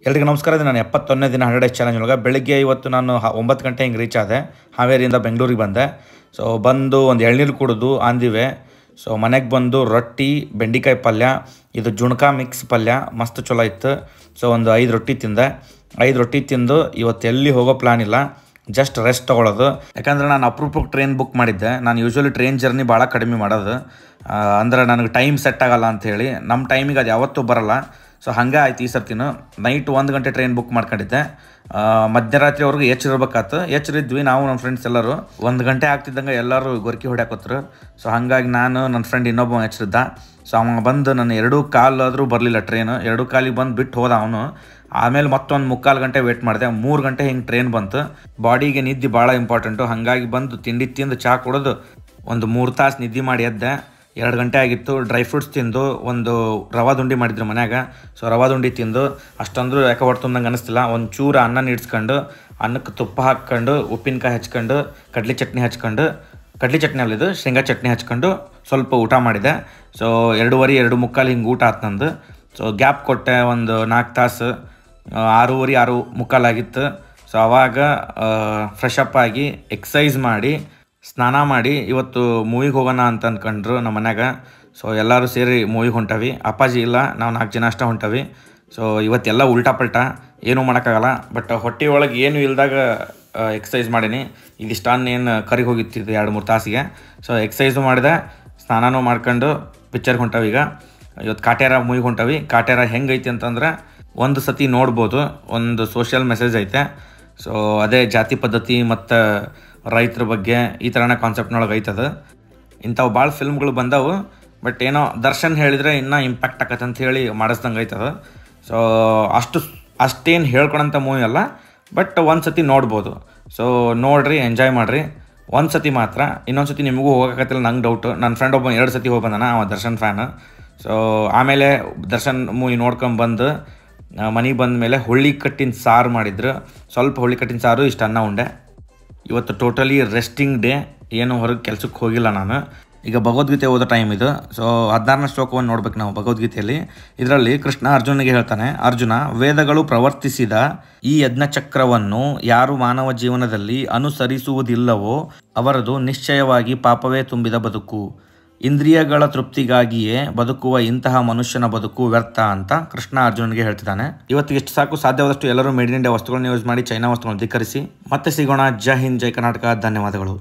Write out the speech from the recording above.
ಎಲ್ರಿಗೂ ನಮಸ್ಕಾರ. ನಾನು 71ನೇ ದಿನ 100 ಡೇಸ್ ಚಾಲೆಂಜ್ ಒಳಗೆ ಬೆಳಿಗ್ಗೆ ಇವತ್ತು ನಾನು 9 ಗಂಟೆ ಹಿಂಗೆ ರೀಚ್ ಆದೆ. ಹಾವೇರಿಯಿಂದ ಬೆಂಗಳೂರಿಗೆ ಬಂದೆ. ಸೊ ಬಂದು ಒಂದು ಎಳ್ನೀರು ಕುಡಿದು ಆಂದಿವೆ. ಸೊ ಮನೆಗೆ ಬಂದು ರೊಟ್ಟಿ, ಬೆಂಡೆಕಾಯಿ ಪಲ್ಯ, ಇದು ಜುಣ್ಕಾ ಮಿಕ್ಸ್ ಪಲ್ಯ ಮಸ್ತ್ ಚಲೋ ಇತ್ತು. ಸೊ ಒಂದು 5 ರೊಟ್ಟಿ ತಿಂದೆ. 5 ರೊಟ್ಟಿ ತಿಂದು ಇವತ್ತು ಎಲ್ಲಿ ಹೋಗೋ ಪ್ಲ್ಯಾನ್ ಇಲ್ಲ, ಜಸ್ಟ್ ರೆಸ್ಟ್ ತೊಗೊಳೋದು. ಯಾಕಂದರೆ ನಾನು ಅಪ್ರೂಪಕ್ಕೆ ಟ್ರೈನ್ ಬುಕ್ ಮಾಡಿದ್ದೆ. ನಾನು ಯೂಶ್ವಲಿ ಟ್ರೈನ್ ಜರ್ನಿ ಭಾಳ ಕಡಿಮೆ ಮಾಡೋದು, ಅಂದರೆ ನನಗೆ ಟೈಮ್ ಸೆಟ್ ಆಗೋಲ್ಲ ಅಂಥೇಳಿ. ನಮ್ಮ ಟೈಮಿಗೆ ಅದು ಯಾವತ್ತೂ ಬರೋಲ್ಲ. ಸೊ ಹಾಗೆ ಆಯ್ತು ಈ ಸರ್ತಿನೂ. ನೈಟ್ 1 ಗಂಟೆ ಟ್ರೈನ್ ಬುಕ್ ಮಾಡ್ಕೊಂಡಿದ್ದೆ. ಮಧ್ಯರಾತ್ರಿವರೆಗೂ ಎಚ್ಚರಿರ್ಬೇಕಾಯ್ತು. ಎಚ್ಚರಿದ್ವಿ ನಾವು ನಮ್ಮ ಫ್ರೆಂಡ್ಸ್ ಎಲ್ಲರೂ. 1 ಗಂಟೆ ಆಗ್ತಿದ್ದಂಗೆ ಎಲ್ಲರೂ ಗೊರ್ಕಿ ಹೊಡ್ಯಾಕೊತ್ರು. ಸೊ ಹಾಗಾಗಿ ನಾನು ನನ್ನ ಫ್ರೆಂಡ್ ಇನ್ನೊಬ್ಬ ಎಚ್ಚರಿದ್ದ. ಸೊ ಅವ ಬಂದು ನನ್ನ 2:15 ಆದರೂ ಬರಲಿಲ್ಲ ಟ್ರೈನು. 2:15 ಬಂದು ಬಿಟ್ಟು ಹೋದ ಅವನು. ಆಮೇಲೆ ಮತ್ತೊಂದು 3/4 ಗಂಟೆ ವೇಟ್ ಮಾಡಿದೆ. 3 ಗಂಟೆ ಹಿಂಗೆ ಟ್ರೈನ್ ಬಂತು. ಬಾಡಿಗೆ ನಿದ್ದೆ ಭಾಳ ಇಂಪಾರ್ಟೆಂಟು. ಹಾಗಾಗಿ ಬಂದು ತಿಂಡಿ ತಿಂದು ಚಹಾ ಕುಡಿದು ಒಂದು 3 ತಾಸು ನಿದ್ದೆ ಮಾಡಿ ಎದ್ದೆ. 2 ಗಂಟೆ ಆಗಿತ್ತು. ಡ್ರೈ ಫ್ರೂಟ್ಸ್ ತಿಂದು ಒಂದು ರವಾ ದುಂಡಿ ಮಾಡಿದ್ರು ಮನ್ಯಾಗ. ಸೊ ರವಾ ದುಂಡಿ ತಿಂದು ಅಷ್ಟಂದ್ರೂ ಯಾಕೆ ಹೊಟ್ಟೆ ತುಂಬ್ದಂಗೆ ಅನ್ನಿಸ್ತಿಲ್ಲ. ಒಂದು ಚೂರು ಅನ್ನ ನೀಡ್ಸ್ಕೊಂಡು ಅನ್ನಕ್ಕೆ ತುಪ್ಪ ಹಾಕ್ಕೊಂಡು ಉಪ್ಪಿನಕಾಯಿ ಹಚ್ಕೊಂಡು ಕಡ್ಲಿ ಚಟ್ನಿ ಹಚ್ಕೊಂಡು, ಕಡ್ಲಿ ಚಟ್ನಿ ಅಲ್ಲಿದ್ದು ಶೇಂಗಾ ಚಟ್ನಿ ಹಚ್ಕೊಂಡು ಸ್ವಲ್ಪ ಊಟ ಮಾಡಿದೆ. ಸೊ 2:15 2:45 ಹಿಂಗೆ ಊಟ ಆಯ್ತು ನಂದು. ಸೊ ಗ್ಯಾಪ್ ಕೊಟ್ಟೆ ಒಂದು 4 ತಾಸು. 6:30 6:45 ಆಗಿತ್ತು. ಸೊ ಆವಾಗ ಫ್ರೆಶ್ ಅಪ್ ಆಗಿ ಎಕ್ಸಸೈಸ್ ಮಾಡಿ ಸ್ನಾನ ಮಾಡಿ ಇವತ್ತು ಮೂವಿಗೆ ಹೋಗೋಣ ಅಂತ ಅಂದ್ಕೊಂಡ್ರು ನಮ್ಮ ಮನ್ಯಾಗ. ಸೊ ಎಲ್ಲರೂ ಸೇರಿ ಮೂವಿಗೆ ಹೊಂಟವಿ. ಅಪ್ಪಾಜಿ ಇಲ್ಲ, ನಾವು 4 ಜನ ಅಷ್ಟೇ ಹೊಂಟವಿ. ಸೊ ಇವತ್ತೆಲ್ಲ ಉಲ್ಟಾ ಪಲ್ಟಾ, ಏನೂ ಮಾಡೋಕ್ಕಾಗಲ್ಲ. ಬಟ್ ಹೊಟ್ಟೆ ಒಳಗೆ ಏನೂ ಇಲ್ದಾಗ ಎಕ್ಸಸೈಸ್ ಮಾಡೀನಿ. ಇದಿಷ್ಟು ಏನು ಕರಿಗೆ ಹೋಗಿತ್ತಿದ್ದು 2-3 ತಾಸಿಗೆ. ಸೊ ಎಕ್ಸಸೈಸು ಮಾಡಿದೆ, ಸ್ನಾನನೂ ಮಾಡ್ಕೊಂಡು ಪಿಕ್ಚರ್ಗೆ ಹೊಂಟವಿ. ಈಗ ಇವತ್ತು ಕಾಟ್ಯಾರ ಮೂವಿಗೆ ಹೊಂಟವಿ. ಕಾಟ್ಯಾರ ಹೆಂಗೈತಿ ಅಂತಂದ್ರೆ ಒಂದು ಸತಿ ನೋಡ್ಬೋದು. ಒಂದು ಸೋಷಿಯಲ್ ಮೆಸೇಜ್ ಐತೆ. ಸೊ ಅದೇ ಜಾತಿ ಪದ್ಧತಿ ಮತ್ತು ರೈತರ ಬಗ್ಗೆ ಈ ಥರನೇ ಕಾನ್ಸೆಪ್ಟ್ನೊಳಗೆ ಐತದ. ಇಂಥವು ಭಾಳ ಫಿಲ್ಮ್ಗಳು ಬಂದವು. ಬಟ್ ಏನೋ ದರ್ಶನ್ ಹೇಳಿದರೆ ಇನ್ನೂ ಇಂಪ್ಯಾಕ್ಟ್ ಆಕತ್ತೆ ಅಂತ ಹೇಳಿ ಮಾಡಿಸ್ದಂಗೆ ಐತದ. ಸೊ ಅಷ್ಟೇನು ಹೇಳ್ಕೊಳಂಥ ಮೂವಿ ಅಲ್ಲ, ಬಟ್ ಒಂದು ಸತಿ ನೋಡ್ಬೋದು. ಸೊ ನೋಡಿರಿ, ಎಂಜಾಯ್ ಮಾಡಿರಿ. ಒಂದು ಸತಿ ಮಾತ್ರ. ಇನ್ನೊಂದು ಸತಿ ನಿಮಗೂ ಹೋಗೋಕತ್ತಿಲ್ಲ ನಂಗೆ ಡೌಟು. ನನ್ನ ಫ್ರೆಂಡ್ ಒಬ್ಬ 2 ಸತಿ ಹೋಗಿ ಬಂದಾನ, ಅವ ದರ್ಶನ್ ಫ್ಯಾನು. ಸೊ ಆಮೇಲೆ ದರ್ಶನ್ ಮೂವಿ ನೋಡ್ಕೊಂಬಂದು ಮನೆಗೆ ಬಂದ ಮೇಲೆ ಹುಳ್ಳಿ ಕಟ್ಟಿನ ಸಾರು ಮಾಡಿದ್ರು. ಸ್ವಲ್ಪ ಹುಳ್ಳಿ ಕಟ್ಟಿನ ಸಾರು, ಇಷ್ಟು ಅನ್ನ ಉಂಡೆ. ಇವತ್ತು ಟೋಟಲಿ ರೆಸ್ಟಿಂಗ್ ಡೇ. ಏನು ಹೊರಗೆ ಕೆಲಸಕ್ಕೆ ಹೋಗಿಲ್ಲ ನಾನು. ಈಗ ಭಗವದ್ಗೀತೆ ಓದೋ ಟೈಮ್ ಇದು. ಸೊ 16ನೇ ಶ್ಲೋಕವನ್ನು ನೋಡ್ಬೇಕು ನಾವು ಭಗವದ್ಗೀತೆಯಲ್ಲಿ. ಇದರಲ್ಲಿ ಕೃಷ್ಣ ಅರ್ಜುನಿಗೆ ಹೇಳ್ತಾನೆ, ಅರ್ಜುನ, ವೇದಗಳು ಪ್ರವರ್ತಿಸಿದ ಈ ಯಜ್ಞಚಕ್ರವನ್ನು ಯಾರು ಮಾನವ ಜೀವನದಲ್ಲಿ ಅನುಸರಿಸುವುದಿಲ್ಲವೋ ಅವರದು ನಿಶ್ಚಯವಾಗಿ ಪಾಪವೇ ತುಂಬಿದ ಬದುಕು. ಇಂದ್ರಿಯಗಳ ತೃಪ್ತಿಗಾಗಿಯೇ ಬದುಕುವ ಇಂತಹ ಮನುಷ್ಯನ ಬದುಕು ವ್ಯರ್ಥ ಅಂತ ಕೃಷ್ಣ ಅರ್ಜುನಿಗೆ ಹೇಳ್ತಿದ್ದಾನೆ. ಇವತ್ತಿಗೆ ಎಷ್ಟು ಸಾಕು. ಸಾಧ್ಯವಾದಷ್ಟು ಎಲ್ಲರೂ ಮೇಡ್ ಇನ್ ಇಂಡಿಯಾ ವಸ್ತುಗಳನ್ನ ಯೂಸ್ ಮಾಡಿ ಚೈನಾ ವಸ್ತುಗಳನ್ನು ಧಿಕ್ಕರಿಸಿ. ಮತ್ತೆ ಸಿಗೋಣ. ಜೈ ಹಿಂದ್, ಜೈ ಕರ್ನಾಟಕ. ಧನ್ಯವಾದಗಳು.